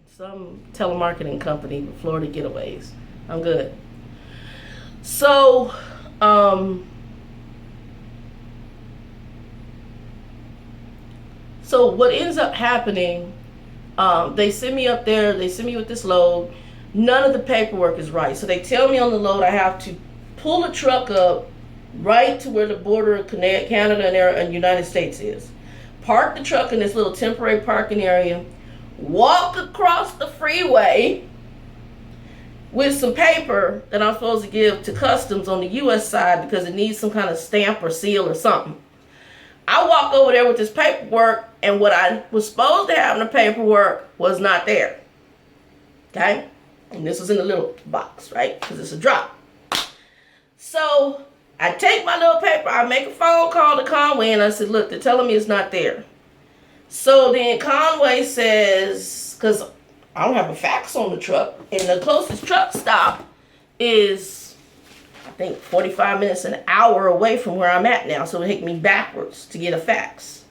some telemarketing company, Florida Getaways. I'm good. So, so what ends up happening, they send me up there, they send me with this load. None of the paperwork is right. So they tell me on the load I have to pull the truck up right to where the border of Canada and United States is. Park the truck in this little temporary parking area. Walk across the freeway with some paper that I'm supposed to give to customs on the U.S. side because it needs some kind of stamp or seal or something. I walk over there with this paperwork, and what I was supposed to have in the paperwork was not there. Okay? And this was in the little box, right? Because it's a drop. So I take my little paper, I make a phone call to Conway, and I said, look, they're telling me it's not there. So then Conway says, because I don't have a fax on the truck, and the closest truck stop is, I think, 45 minutes, an hour away from where I'm at now. So it take me backwards to get a fax.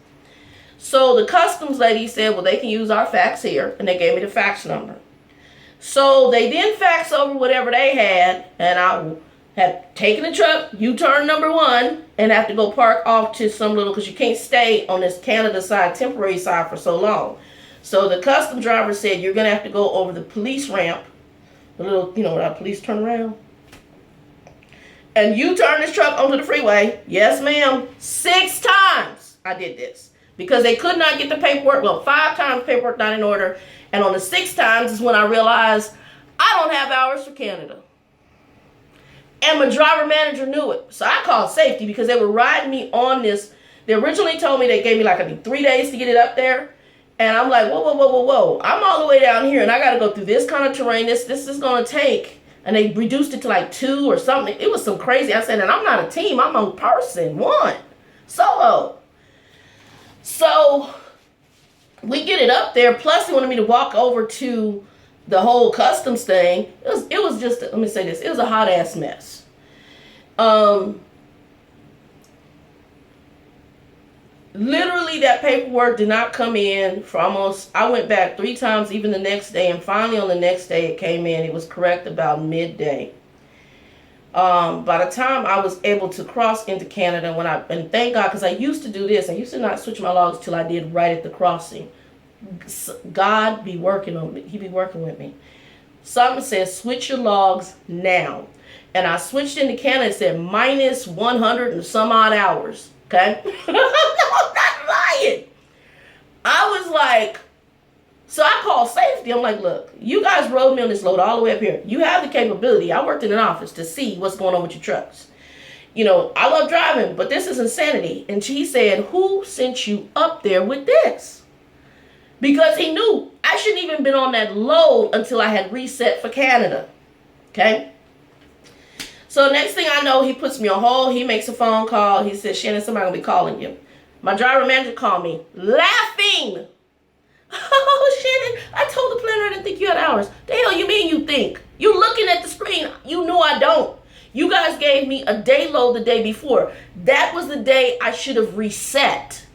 So the customs lady said, well, they can use our fax here, and they gave me the fax number. So they then fax over whatever they had, and I had taken the truck, U-turn number 1, and have to go park off to some little, because you can't stay on this Canada side, temporary side for so long. So the custom driver said, you're going to have to go over the police ramp, the little, you know, where our police turn around. And you turn this truck onto the freeway. Yes, ma'am. 6 times I did this. Because they could not get the paperwork. Well, 5 times paperwork not in order. And on the 6 times is when I realized I don't have hours for Canada. And my driver manager knew it. So I called safety because they were riding me on this. They originally told me they gave me like, I think, 3 days to get it up there. And I'm like, whoa. I'm all the way down here and I got to go through this kind of terrain. This is going to take. And they reduced it to like 2 or something. It was some crazy. I said, and I'm not a team. I'm a person. One. Solo. So we get it up there. Plus they wanted me to walk over to the whole customs thing. It was just, let me say this. It was a hot ass mess. Literally that paperwork did not come in for almost, I went back 3 times even the next day, and finally on the next day it came in. It was correct about midday. By the time I was able to cross into Canada, and thank God, because I used to do this. I used to not switch my logs till I did right at the crossing. God be working on me. He be working with me. Something says switch your logs now. And I switched into Canada. It said minus 100 and some odd hours. Okay? I'm not lying. I was like, so I called safety. I'm like, look, you guys rode me on this load all the way up here. You have the capability. I worked in an office to see what's going on with your trucks. You know, I love driving, but this is insanity. And she said, who sent you up there with this? Because he knew I shouldn't even been on that load until I had reset for Canada. Okay? So next thing I know, he puts me on hold. He makes a phone call. He says, Shannon, somebody will be calling you. My driver manager called me laughing. Oh, Shannon, I told the planner I didn't think you had hours. The hell you mean you think? You looking at the screen. You know I don't. You guys gave me a day load the day before. That was the day I should have reset.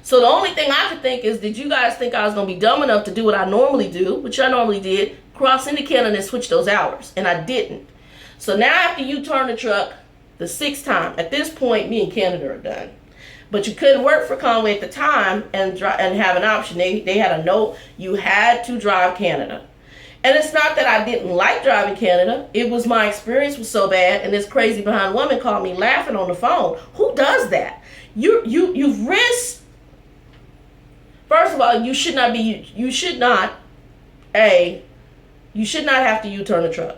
So the only thing I could think is, did you guys think I was going to be dumb enough to do what I normally do, which I normally did, cross into Canada and switch those hours? And I didn't. So now after you turn the truck the 6th time, at this point, me and Canada are done. But you couldn't work for Conway at the time and have an option. They had a note, you had to drive Canada. And it's not that I didn't like driving Canada. It was my experience was so bad, and this crazy behind woman called me laughing on the phone. Who does that? You've risked. First of all, you should not have to U-turn the truck.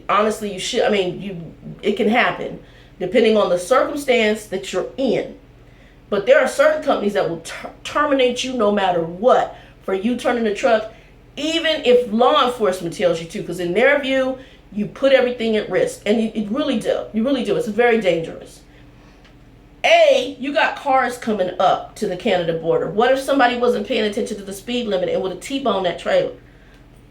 Honestly, you should. I mean, it can happen depending on the circumstance that you're in. But there are certain companies that will terminate you no matter what for you turning the truck, even if law enforcement tells you to, because in their view, you put everything at risk. And you really do. You really do. It's very dangerous. You got cars coming up to the Canada border. What if somebody wasn't paying attention to the speed limit and would have T-boned that trailer?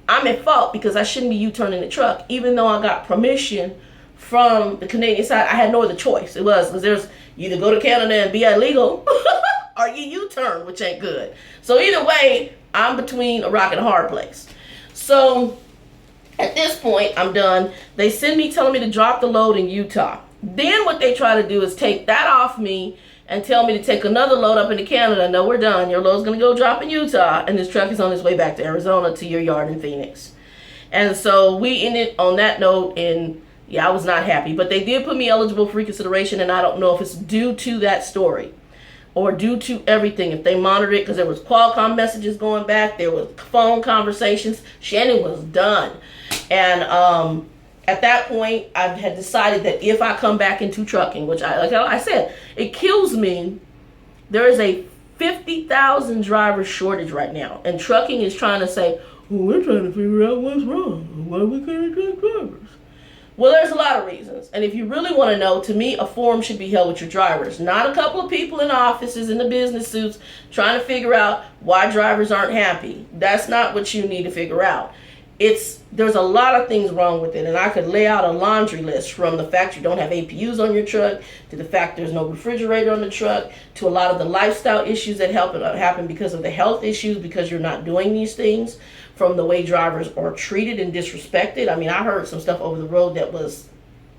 I'm at fault because I shouldn't be U-turning the truck, even though I got permission from the Canadian side. I had no other choice. It was because there's you either go to Canada and be illegal or you U-turn, which ain't good. So either way, I'm between a rock and a hard place. So at this point, I'm done. They send me telling me to drop the load in Utah. Then what they try to do is take that off me and tell me to take another load up into Canada. No, we're done. Your load's going to go drop in Utah, and this truck is on its way back to Arizona to your yard in Phoenix. And so we ended on that note, and yeah, I was not happy. But they did put me eligible for reconsideration, and I don't know if it's due to that story or due to everything. If they monitored it, because there was Qualcomm messages going back, there was phone conversations. Shannon was done. And at that point, I had decided that if I come back into trucking, which like I said, it kills me. There is a 50,000 driver shortage right now, and trucking is trying to say, well, we're trying to figure out what's wrong. Why we can't attract drivers? Well, there's a lot of reasons. And if you really want to know, to me, a forum should be held with your drivers. Not a couple of people in offices in the business suits trying to figure out why drivers aren't happy. That's not what you need to figure out. There's a lot of things wrong with it. And I could lay out a laundry list, from the fact you don't have APUs on your truck, to the fact there's no refrigerator on the truck, to a lot of the lifestyle issues that happen because of the health issues, because you're not doing these things, from the way drivers are treated and disrespected. I mean, I heard some stuff over the road that was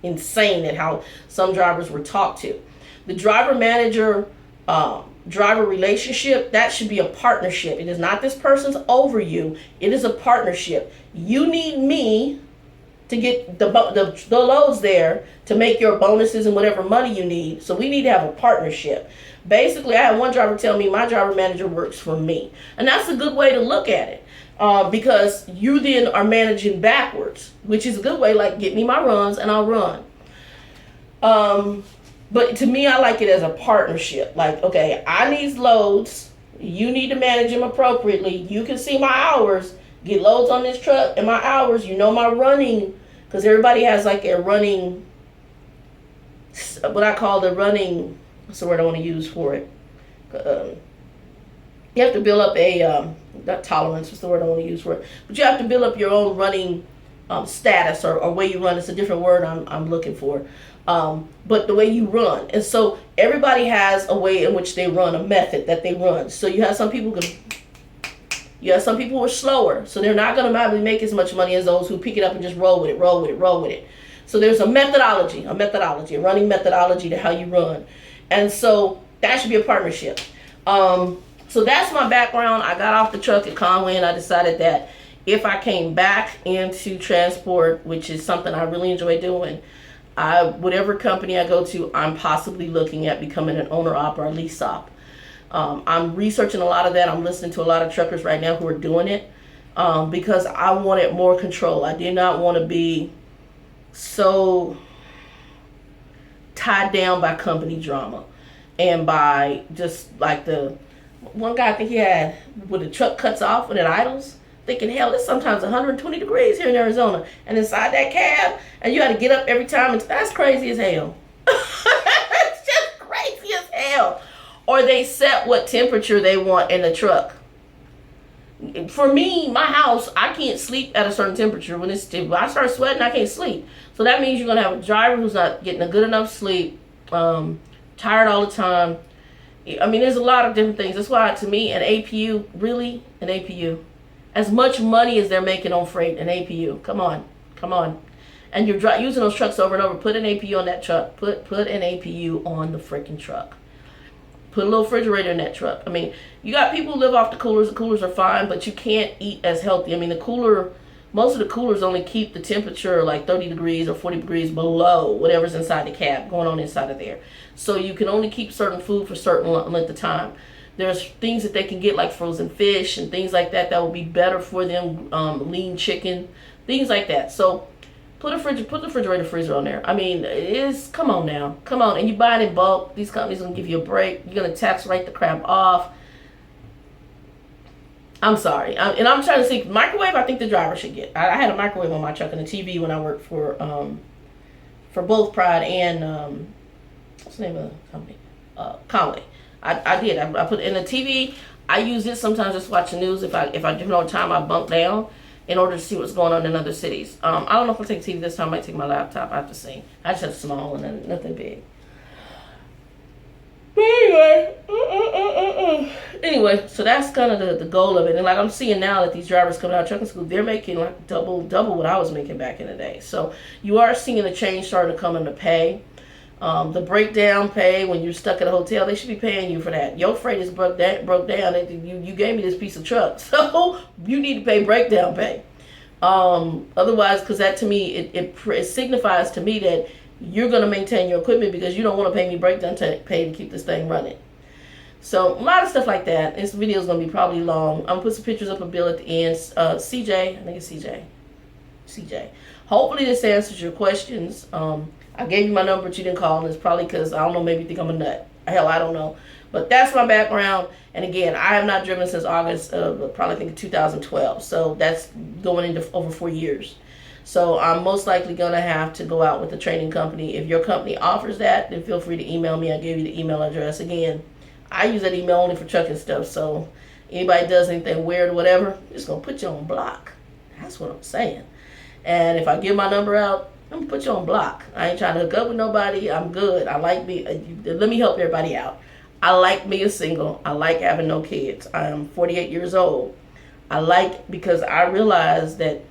insane at how some drivers were talked to. The driver manager driver relationship, that should be a partnership. It is not this person's over you. It is a partnership. You need me to get the loads there to make your bonuses and whatever money you need. So we need to have a partnership. Basically, I had one driver tell me my driver manager works for me. And that's a good way to look at it. Because you then are managing backwards, which is a good way, like, get me my runs and I'll run. But to me, I like it as a partnership. Like, okay, I need loads. You need to manage them appropriately. You can see my hours. Get loads on this truck and my hours. You know my running. Because everybody has like a running, what I call the running, what's the word I want to use for it? You have to build up a, not tolerance, what's the word I want to use for it? But you have to build up your own running status or way you run. It's a different word I'm looking for. But the way you run. And so everybody has a way in which they run, a method that they run. So you have some people who are slower. So they're not going to probably make as much money as those who pick it up and just roll with it. So there's a methodology, a running methodology to how you run. And so that should be a partnership. So that's my background. I got off the truck at Conway, and I decided that if I came back into transport, which is something I really enjoy doing, whatever company I go to, I'm possibly looking at becoming an owner-op or a lease-op. I'm researching a lot of that. I'm listening to a lot of truckers right now who are doing it because I wanted more control. I did not want to be so tied down by company drama and by just like the one guy I think he had where the truck cuts off when it idles. Thinking, hell, it's sometimes 120 degrees here in Arizona, and inside that cab, and you got to get up every time. And that's crazy as hell. It's just crazy as hell. Or they set what temperature they want in the truck. For me, my house, I can't sleep at a certain temperature. When I start sweating, I can't sleep. So that means you're going to have a driver who's not getting a good enough sleep, tired all the time. I mean, there's a lot of different things. That's why, to me, an APU, as much money as they're making on freight, an APU, come on. And you're using those trucks over and over. Put an APU on that truck. Put an APU on the freaking truck. Put a little refrigerator in that truck. I mean, you got people who live off the coolers. The coolers are fine, but you can't eat as healthy. I mean, most of the coolers only keep the temperature like 30 degrees or 40 degrees below whatever's inside the cab, going on inside of there. So you can only keep certain food for certain length of time. There's things that they can get like frozen fish and things like that will be better for them, lean chicken, things like that. So put the refrigerator freezer on there. I mean, come on, and you buy it in bulk. These companies gonna give you a break. You're gonna tax write the crap off. I'm sorry, and I'm trying to see microwave. I think the driver should get. I had a microwave on my truck and a TV when I worked for both Pride and what's the name of the company? Conway. I did. I put in the TV. I use it sometimes just watch the news. If I do no time, I bunk down in order to see what's going on in other cities. I don't know if I'll take TV this time. I might take my laptop. I have to see. I just have small and nothing big. But anyway, Anyway, so that's kind of the goal of it. And like I'm seeing now that these drivers coming out of trucking school, they're making like double what I was making back in the day. So you are seeing a change starting to come into pay. The breakdown pay when you're stuck at a hotel, they should be paying you for that. Your freight is broke down. You gave me this piece of truck, so you need to pay breakdown pay. Otherwise, because that to me it signifies to me that you're going to maintain your equipment because you don't want to pay me breakdown pay to keep this thing running. So a lot of stuff like that. This video is going to be probably long. I'm going to put some pictures up of Bill at the end. CJ, I think it's CJ. Hopefully this answers your questions. I gave you my number, but you didn't call, and it's probably because, I don't know, maybe you think I'm a nut. Hell, I don't know. But that's my background. And again, I have not driven since August of probably think 2012. So that's going into over 4 years. So I'm most likely going to have to go out with a training company. If your company offers that, then feel free to email me. I gave you the email address. Again, I use that email only for trucking stuff. So anybody does anything weird or whatever, I'm just going to put you on block. That's what I'm saying. And if I give my number out, I'm gonna put you on block. I ain't trying to hook up with nobody. I'm good. I like me. Let me help everybody out. I like being single. I like having no kids. I'm 48 years old. Because I realize that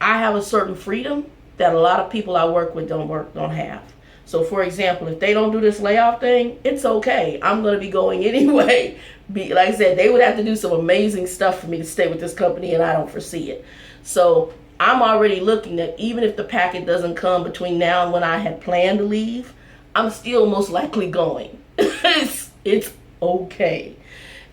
I have a certain freedom that a lot of people I work with don't have. So for example, if they don't do this layoff thing, it's okay. I'm gonna be going anyway. Like I said, they would have to do some amazing stuff for me to stay with this company, and I don't foresee it. So I'm already looking at, even if the packet doesn't come between now and when I had planned to leave, I'm still most likely going. It's okay.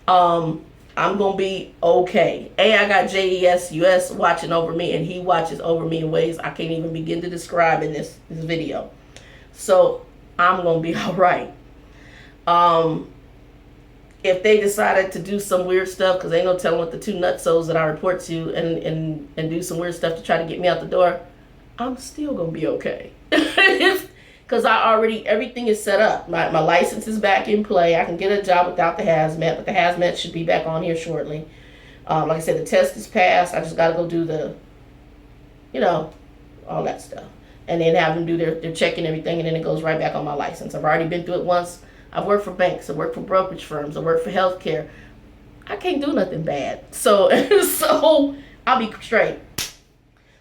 I'm going to be okay. I got JES US watching over me, and he watches over me in ways I can't even begin to describe in this video. So I'm going to be all right. If they decided to do some weird stuff, because ain't no telling what the two nutsos that I report to and do some weird stuff to try to get me out the door, I'm still going to be okay. Because everything is set up. My license is back in play. I can get a job without the hazmat, but the hazmat should be back on here shortly. Like I said, the test is passed. I just got to go do all that stuff. And then have them do their check and everything, and then it goes right back on my license. I've already been through it once. I've worked for banks. I've worked for brokerage firms. I've worked for healthcare. I can't do nothing bad. So I'll be straight.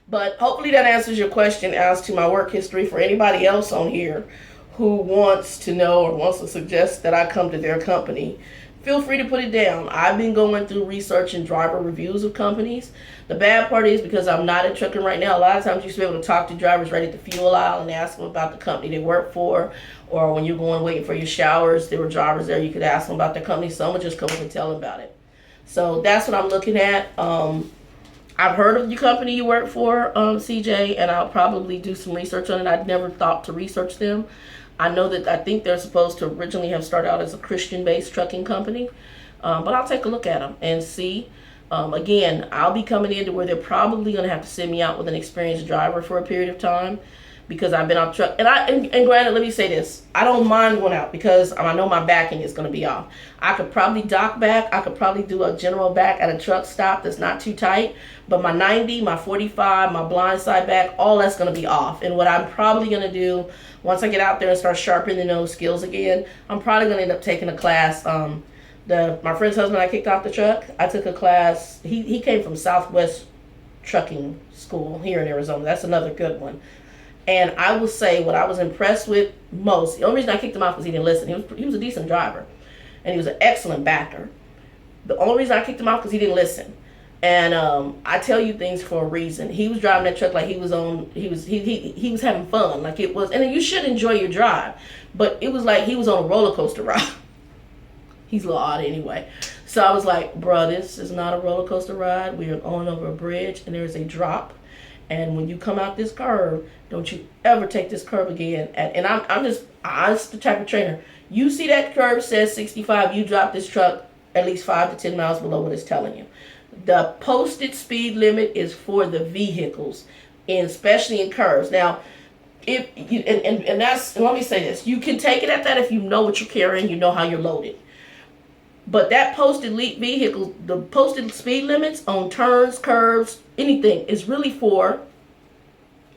But hopefully that answers your question as to my work history. For anybody else on here who wants to know or wants to suggest that I come to their company, feel free to put it down. I've been going through research and driver reviews of companies. The bad part is, because I'm not in trucking right now, a lot of times you used to be able to talk to drivers right at the fuel aisle and ask them about the company they work for. Or when you're going waiting for your showers, there were drivers there. You could ask them about their company. Someone just come up and tell them about it. So that's what I'm looking at. I've heard of your company you work for, CJ, and I'll probably do some research on it. I'd never thought to research them. I think they're supposed to originally have started out as a Christian-based trucking company, but I'll take a look at them and see. Again, I'll be coming into where they're probably going to have to send me out with an experienced driver for a period of time, because I've been off truck. And granted, let me say this. I don't mind going out because I know my backing is going to be off. I could probably dock back. I could probably do a general back at a truck stop that's not too tight. But my 90, my 45, my blind side back, all that's going to be off. And what I'm probably going to do, once I get out there and start sharpening those skills again, I'm probably going to end up taking a class. My friend's husband, I kicked off the truck. I took a class. He came from Southwest Trucking School here in Arizona. That's another good one. And I will say what I was impressed with most, the only reason I kicked him off was he didn't listen. He was a decent driver, and he was an excellent backer. The only reason I kicked him off because he didn't listen. And I tell you things for a reason. He was driving that truck like he was having fun, like it was. And you should enjoy your drive, but it was like he was on a roller coaster ride. He's a little odd anyway. So I was like, bruh, this is not a roller coaster ride. We are going over a bridge, and there is a drop. And when you come out this curve, don't you ever take this curve again. And I'm the type of trainer. You see that curve says 65, you drop this truck at least 5 to 10 miles below what it's telling you. The posted speed limit is for the vehicles, and especially in curves. Now, let me say this. You can take it at that if you know what you're carrying, you know how you're loaded. But that posted vehicle, the posted speed limits on turns, curves, anything is really for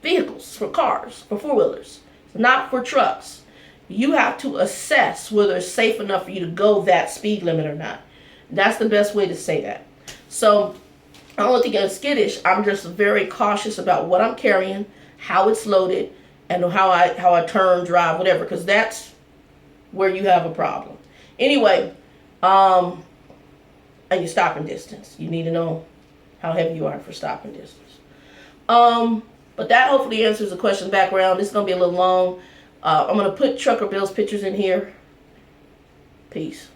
vehicles, for cars, for four-wheelers. It's not for trucks. you have to assess whether it's safe enough for you to go that speed limit or not. That's the best way to say that. So I don't think I'm skittish. I'm just very cautious about what I'm carrying, how it's loaded, and how I turn, drive, whatever, because that's where you have a problem. Anyway, and your stopping distance. You need to know how heavy you are for stopping distance. But that hopefully answers the question background. This is going to be a little long. I'm going to put Trucker Bill's pictures in here. Peace.